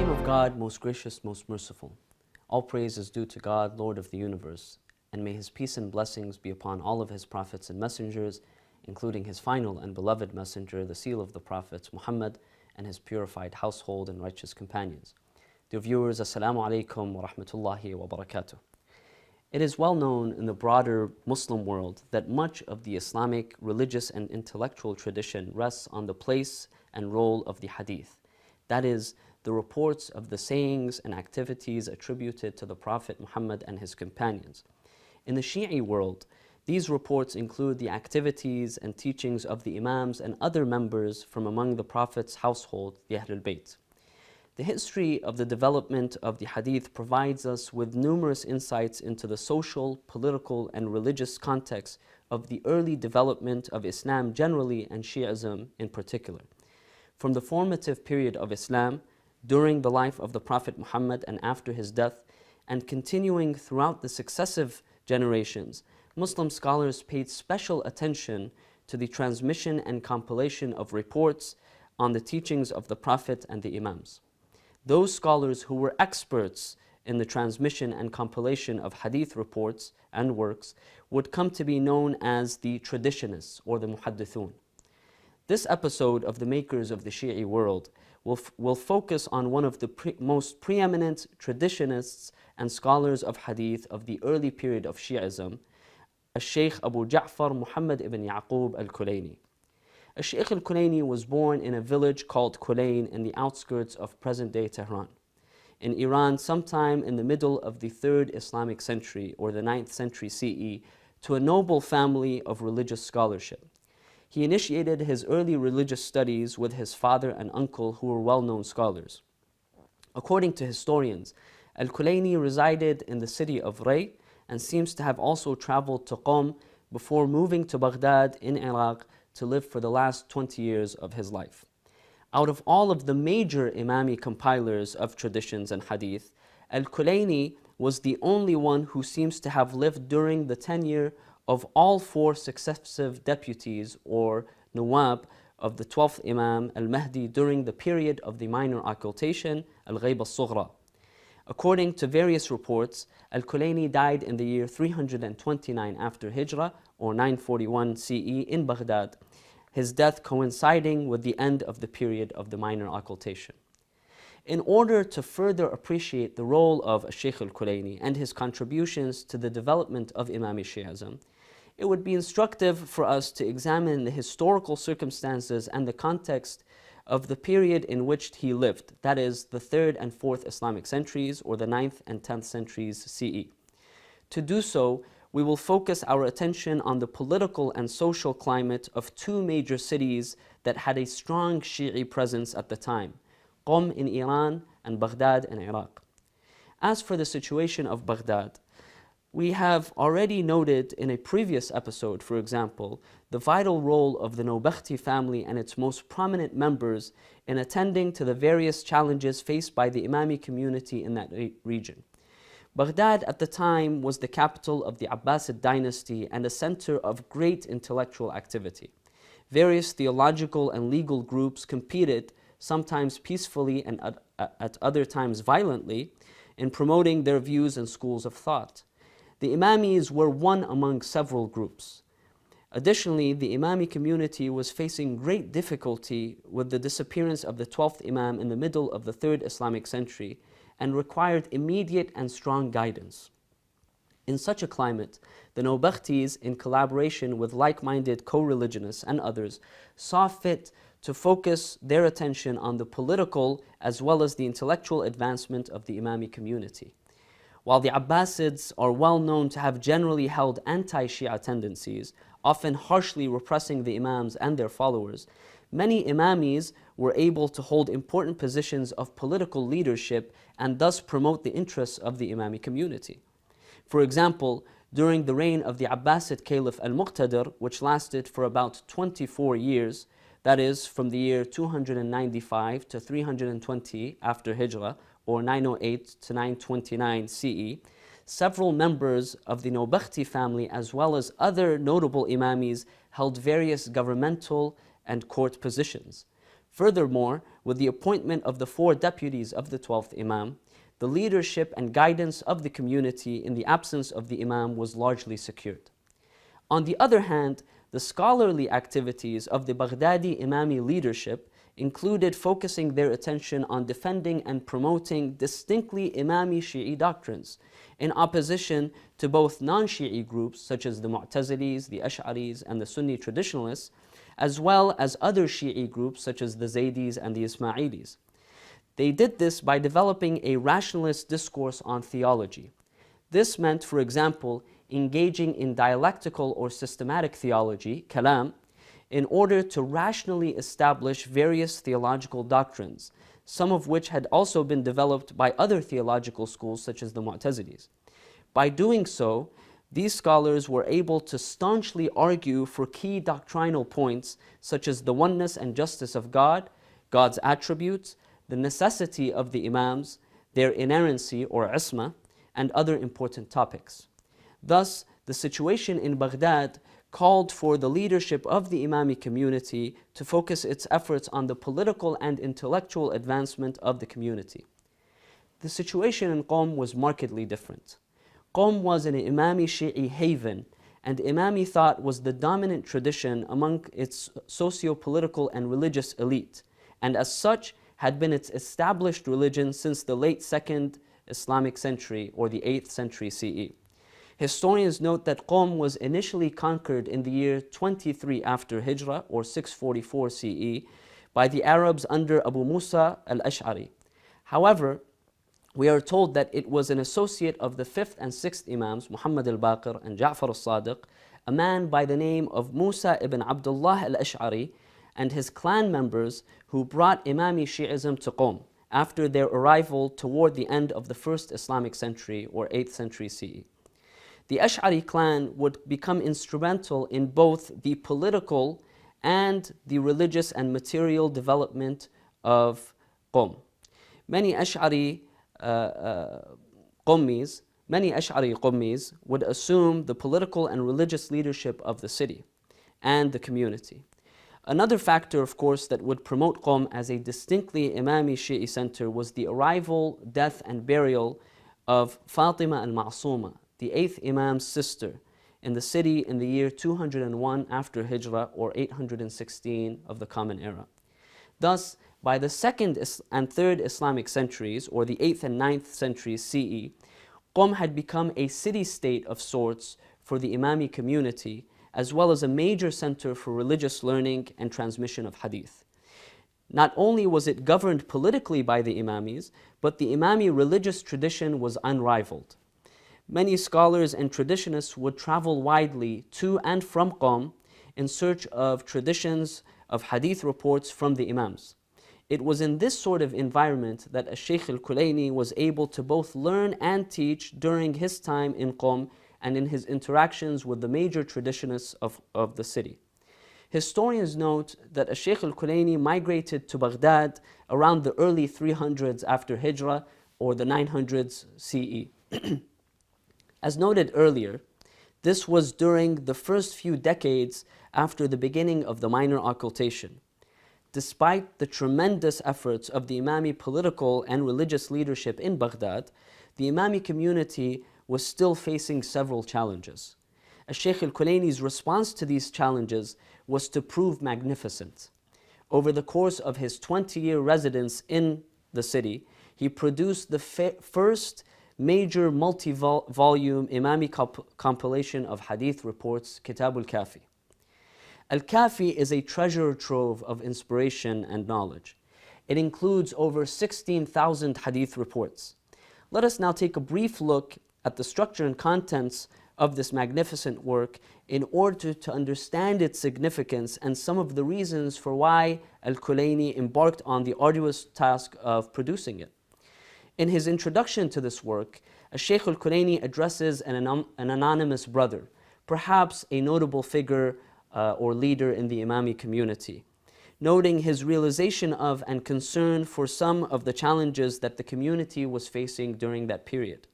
name of God, most gracious, most merciful. All praise is due to God, Lord of the universe, and may His peace and blessings be upon all of His prophets and messengers, including His final and beloved messenger, the seal of the prophets, Muhammad, and His purified household and righteous companions. Dear viewers, Assalamu alaikum wa rahmatullahi wa barakatuh. It is well known in the broader Muslim world that much of the Islamic religious and intellectual tradition rests on the place and role of the hadith. That is, the reports of the sayings and activities attributed to the Prophet Muhammad and his companions. In the Shi'i world, these reports include the activities and teachings of the Imams and other members from among the Prophet's household, the Ahlulbayt. The history of the development of the hadith provides us with numerous insights into the social, political, and religious context of the early development of Islam generally and Shi'ism in particular. From the formative period of Islam, during the life of the Prophet Muhammad and after his death, and continuing throughout the successive generations, Muslim scholars paid special attention to the transmission and compilation of reports on the teachings of the Prophet and the Imams. Those scholars who were experts in the transmission and compilation of hadith reports and works would come to be known as the traditionists or the muhaddithun. This episode of the makers of the Shi'i world will focus on one of the most preeminent traditionists and scholars of hadith of the early period of Shi'ism, al-Shaykh Abu Ja'far Muhammad ibn Yaqub al-Kulayni. Al-Shaykh al-Kulayni was born in a village called Kulayn in the outskirts of present-day Tehran, in Iran sometime in the middle of the 3rd Islamic century or the 9th century CE, to a noble family of religious scholarship. He initiated his early religious studies with his father and uncle, who were well-known scholars. According to historians, al-Kulayni resided in the city of Ray and seems to have also traveled to Qom before moving to Baghdad in Iraq to live for the last 20 years of his life. Out of all of the major Imami compilers of traditions and hadith, al-Kulayni was the only one who seems to have lived during the tenure of all 4 successive deputies or Nawab of the 12th Imam al-Mahdi during the period of the Minor Occultation, al-Ghayb al-Sughra. According to various reports, al-Kulayni died in the year 329 after Hijrah or 941 CE in Baghdad, his death coinciding with the end of the period of the Minor Occultation. In order to further appreciate the role of Shaykh al-Kulayni and his contributions to the development of Imami Shi'ism, it would be instructive for us to examine the historical circumstances and the context of the period in which he lived, that is, the 3rd and 4th Islamic centuries or the 9th and 10th centuries CE. To do so, we will focus our attention on the political and social climate of 2 major cities that had a strong Shi'i presence at the time, Qom in Iran and Baghdad in Iraq. As for the situation of Baghdad, we have already noted in a previous episode, for example, the vital role of the Nawbakhti family and its most prominent members in attending to the various challenges faced by the Imami community in that region. Baghdad at the time was the capital of the Abbasid dynasty and a center of great intellectual activity. Various theological and legal groups competed, sometimes peacefully and at other times violently, in promoting their views and schools of thought. The Imamis were one among several groups. Additionally, the Imami community was facing great difficulty with the disappearance of the 12th Imam in the middle of the 3rd Islamic century and required immediate and strong guidance. In such a climate, the Nawbakhtis, in collaboration with like-minded co-religionists and others, saw fit to focus their attention on the political as well as the intellectual advancement of the Imami community. While the Abbasids are well known to have generally held anti-Shia tendencies, often harshly repressing the Imams and their followers, many Imamis were able to hold important positions of political leadership and thus promote the interests of the Imami community. For example, during the reign of the Abbasid Caliph al-Muqtadir, which lasted for about 24 years, that is, from the year 295 to 320 after Hijrah, or 908 to 929 CE, several members of the Nawbakhti family as well as other notable Imamis held various governmental and court positions. Furthermore, with the appointment of the 4 deputies of the 12th Imam, the leadership and guidance of the community in the absence of the Imam was largely secured. On the other hand, the scholarly activities of the Baghdadi Imami leadership included focusing their attention on defending and promoting distinctly Imami Shi'i doctrines, in opposition to both non-Shi'i groups such as the Mu'tazilis, the Ash'aris, and the Sunni traditionalists, as well as other Shi'i groups such as the Zaydis and the Ismailis. They did this by developing a rationalist discourse on theology. This meant, for example, engaging in dialectical or systematic theology, kalam, in order to rationally establish various theological doctrines, some of which had also been developed by other theological schools such as the Mu'tazilis. By doing so, these scholars were able to staunchly argue for key doctrinal points such as the oneness and justice of God, God's attributes, the necessity of the Imams, their inerrancy or isma, and other important topics. Thus, the situation in Baghdad called for the leadership of the Imami community to focus its efforts on the political and intellectual advancement of the community. The situation in Qom was markedly different. Qom was an Imami Shi'i haven, and Imami thought was the dominant tradition among its socio-political and religious elite, and as such had been its established religion since the late 2nd Islamic century or the 8th century CE. Historians note that Qom was initially conquered in the year 23 after Hijrah or 644 CE by the Arabs under Abu Musa al-Ash'ari. However, we are told that it was an associate of the 5th and 6th Imams, Muhammad al-Baqir and Ja'far al-Sadiq, a man by the name of Musa ibn Abdullah al-Ash'ari, and his clan members who brought Imami Shi'ism to Qom after their arrival toward the end of the 1st Islamic century or 8th century CE. The Ash'ari clan would become instrumental in both the political and the religious and material development of Qom. Many Ash'ari Qommis would assume the political and religious leadership of the city and the community. Another factor, of course, that would promote Qom as a distinctly Imami Shi'i center was the arrival, death, and burial of Fatima al-Ma'suma, the 8th Imam's sister, in the city in the year 201 after Hijrah or 816 of the Common Era. Thus, by the 2nd and 3rd Islamic centuries, or the 8th and 9th centuries CE, Qom had become a city-state of sorts for the Imami community, as well as a major center for religious learning and transmission of hadith. Not only was it governed politically by the Imamis, but the Imami religious tradition was unrivaled. Many scholars and traditionists would travel widely to and from Qom in search of traditions of hadith reports from the Imams. It was in this sort of environment that al-Shaykh al-Kulayni was able to both learn and teach during his time in Qom and in his interactions with the major traditionists of the city. Historians note that al-Shaykh al-Kulayni migrated to Baghdad around the early 300s after Hijrah or the 900s CE. As noted earlier, this was during the first few decades after the beginning of the Minor Occultation. Despite the tremendous efforts of the Imami political and religious leadership in Baghdad, the Imami community was still facing several challenges. Al-Shaykh al-Kulayni's response to these challenges was to prove magnificent. Over the course of his 20-year residence in the city, he produced the first major multi-volume Imami compilation of hadith reports, Kitab al-Kafi. Al-Kafi is a treasure trove of inspiration and knowledge. It includes over 16,000 hadith reports. Let us now take a brief look at the structure and contents of this magnificent work in order to understand its significance and some of the reasons for why al-Kulayni embarked on the arduous task of producing it. In his introduction to this work, al-Shaykh al-Kulayni addresses an anonymous brother, perhaps a notable figure or leader in the Imami community, noting his realization of and concern for some of the challenges that the community was facing during that period.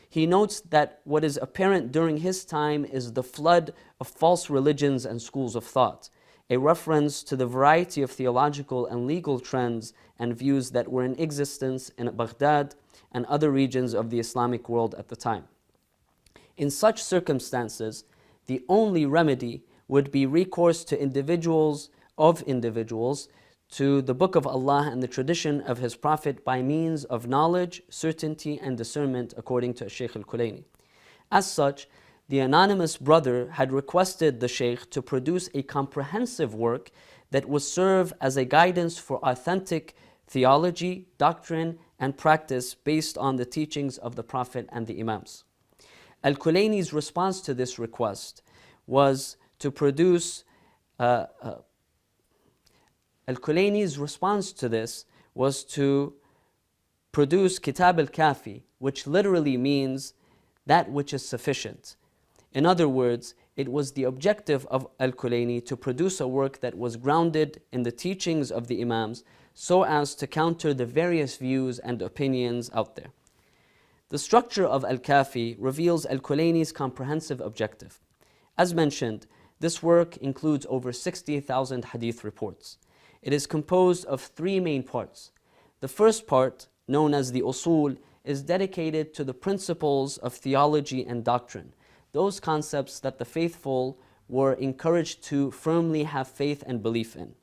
He notes that what is apparent during his time is the flood of false religions and schools of thought, a reference to the variety of theological and legal trends and views that were in existence in Baghdad and other regions of the Islamic world at the time. In such circumstances, the only remedy would be recourse to individuals, to the Book of Allah and the tradition of His Prophet by means of knowledge, certainty, and discernment, according to Shaykh al-Kulayni. As such, the anonymous brother had requested the Shaykh to produce a comprehensive work that would serve as a guidance for authentic theology, doctrine, and practice based on the teachings of the Prophet and the Imams. Al-Kulayni's response to this request was to produce Kitab al-Kafi, which literally means that which is sufficient. In other words, it was the objective of al-Kulayni to produce a work that was grounded in the teachings of the Imams so as to counter the various views and opinions out there. The structure of al-Kafi reveals al-Kulayni's comprehensive objective. As mentioned, this work includes over 60,000 hadith reports. It is composed of three main parts. The first part, known as the usul, is dedicated to the principles of theology and doctrine, those concepts that the faithful were encouraged to firmly have faith and belief in.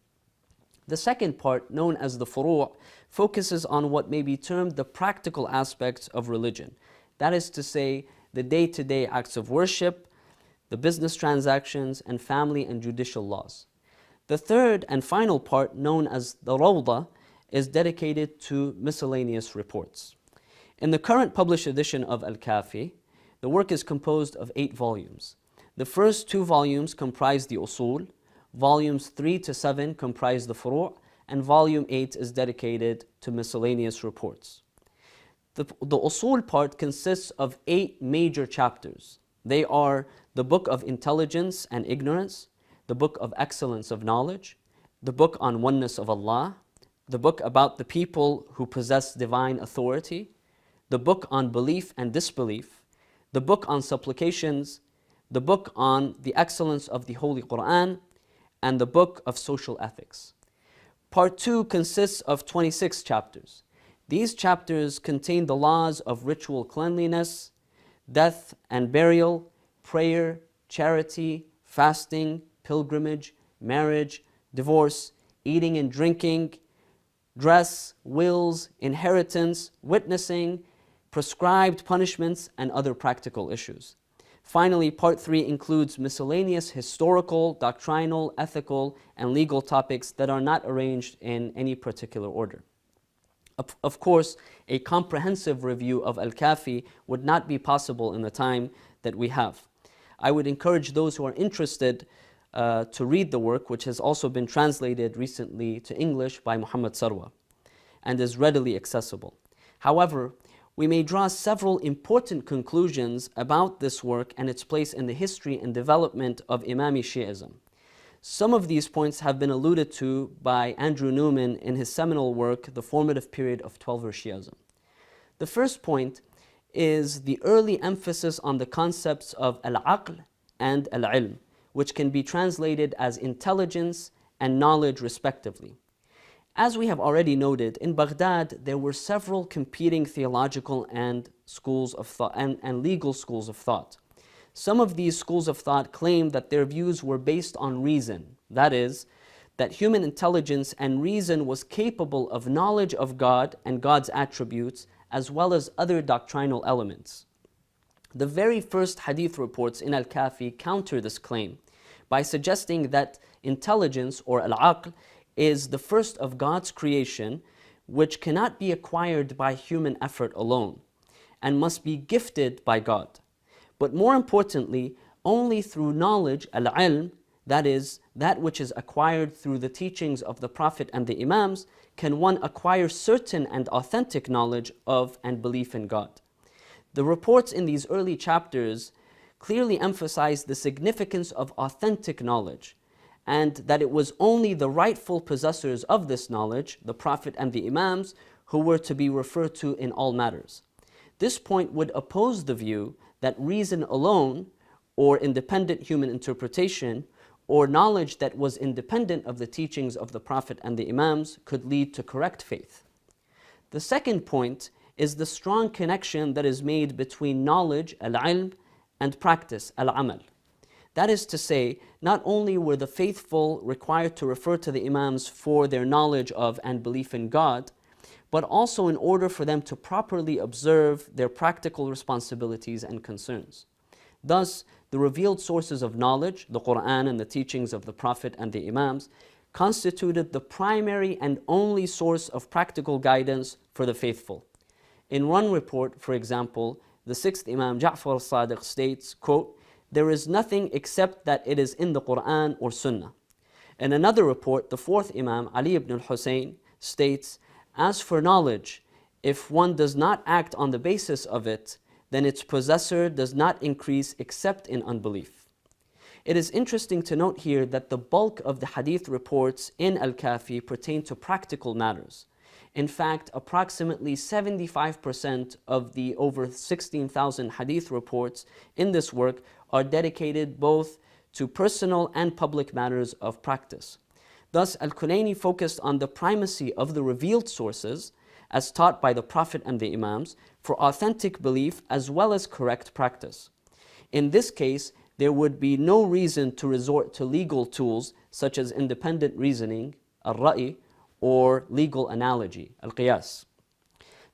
The second part, known as the furu', focuses on what may be termed the practical aspects of religion. That is to say, the day-to-day acts of worship, the business transactions, and family and judicial laws. The third and final part, known as the rawda, is dedicated to miscellaneous reports. In the current published edition of al-Kafi, the work is composed of 8 volumes. The first 2 volumes comprise the usul, volumes 3 to 7 comprise the furu', and volume 8 is dedicated to miscellaneous reports. The usul part consists of 8 major chapters. They are the Book of Intelligence and Ignorance, the Book of Excellence of Knowledge, the Book on Oneness of Allah, the Book about the people who possess divine authority, the Book on Belief and Disbelief, the Book on Supplications, the Book on the Excellence of the Holy Quran, and the Book of Social Ethics. Part 2 consists of 26 chapters. These chapters contain the laws of ritual cleanliness, death and burial, prayer, charity, fasting, pilgrimage, marriage, divorce, eating and drinking, dress, wills, inheritance, witnessing, prescribed punishments, and other practical issues. Finally, Part 3 includes miscellaneous historical, doctrinal, ethical, and legal topics that are not arranged in any particular order. Of course, a comprehensive review of al-Kafi would not be possible in the time that we have. I would encourage those who are interested to read the work, which has also been translated recently to English by Muhammad Sarwa and is readily accessible. However, we may draw several important conclusions about this work and its place in the history and development of Imami Shi'ism. Some of these points have been alluded to by Andrew Newman in his seminal work, The Formative Period of Twelver Shi'ism. The first point is the early emphasis on the concepts of al-aql and al-ilm, which can be translated as intelligence and knowledge respectively. As we have already noted, in Baghdad there were several competing theological and schools of thought and legal schools of thought. Some of these schools of thought claimed that their views were based on reason, that is, that human intelligence and reason was capable of knowledge of God and God's attributes, as well as other doctrinal elements. The very first hadith reports in al-Kafi counter this claim by suggesting that intelligence, or al-aql, is the first of God's creation, which cannot be acquired by human effort alone and must be gifted by God. But more importantly, only through knowledge, al-ilm, that is, that which is acquired through the teachings of the Prophet and the Imams, can one acquire certain and authentic knowledge of and belief in God. The reports in these early chapters clearly emphasize the significance of authentic knowledge, and that it was only the rightful possessors of this knowledge, the Prophet and the Imams, who were to be referred to in all matters. This point would oppose the view that reason alone, or independent human interpretation, or knowledge that was independent of the teachings of the Prophet and the Imams could lead to correct faith. The second point is the strong connection that is made between knowledge, al-ilm, and practice, al-amal. That is to say, not only were the faithful required to refer to the Imams for their knowledge of and belief in God, but also in order for them to properly observe their practical responsibilities and concerns. Thus, the revealed sources of knowledge, the Quran and the teachings of the Prophet and the Imams, constituted the primary and only source of practical guidance for the faithful. In one report, for example, the sixth Imam Ja'far al-Sadiq states, quote, "There is nothing except that it is in the Quran or Sunnah." In another report, the fourth Imam, Ali ibn al-Hussein, states, "As for knowledge, if one does not act on the basis of it, then its possessor does not increase except in unbelief." It is interesting to note here that the bulk of the hadith reports in al-Kafi pertain to practical matters. In fact, approximately 75% of the over 16,000 hadith reports in this work are dedicated both to personal and public matters of practice. Thus, al-Kulayni focused on the primacy of the revealed sources, as taught by the Prophet and the Imams, for authentic belief as well as correct practice. In this case, there would be no reason to resort to legal tools such as independent reasoning, al-ra'i, or legal analogy, al-qiyas.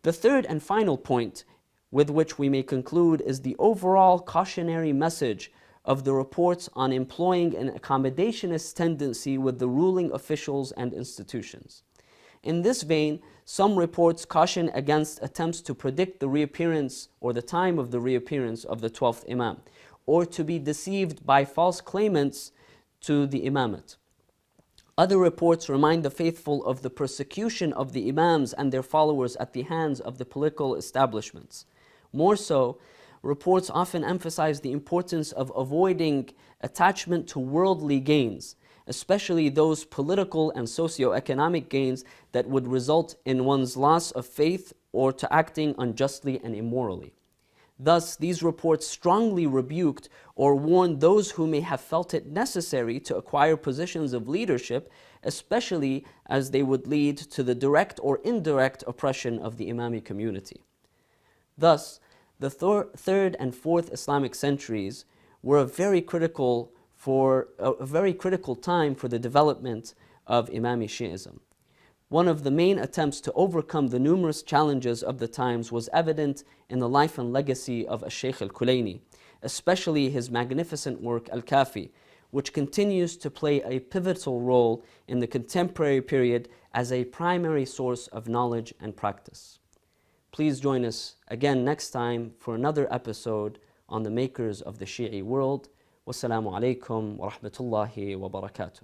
The third and final point with which we may conclude is the overall cautionary message of the reports on employing an accommodationist tendency with the ruling officials and institutions. In this vein, some reports caution against attempts to predict the reappearance or the time of the reappearance of the 12th Imam, or to be deceived by false claimants to the imamate. Other reports remind the faithful of the persecution of the Imams and their followers at the hands of the political establishments. More so, reports often emphasize the importance of avoiding attachment to worldly gains, especially those political and socio-economic gains that would result in one's loss of faith or to acting unjustly and immorally. Thus, these reports strongly rebuked or warned those who may have felt it necessary to acquire positions of leadership, especially as they would lead to the direct or indirect oppression of the Imami community. Thus, the third and fourth Islamic centuries were a very critical time for the development of Imami Shi'ism. One of the main attempts to overcome the numerous challenges of the times was evident in the life and legacy of al-Shaykh al-Kulayni, especially his magnificent work al-Kafi, which continues to play a pivotal role in the contemporary period as a primary source of knowledge and practice. Please join us again next time for another episode on the makers of the Shi'i world. Wassalamu alaikum wa rahmatullahi wa barakatuh.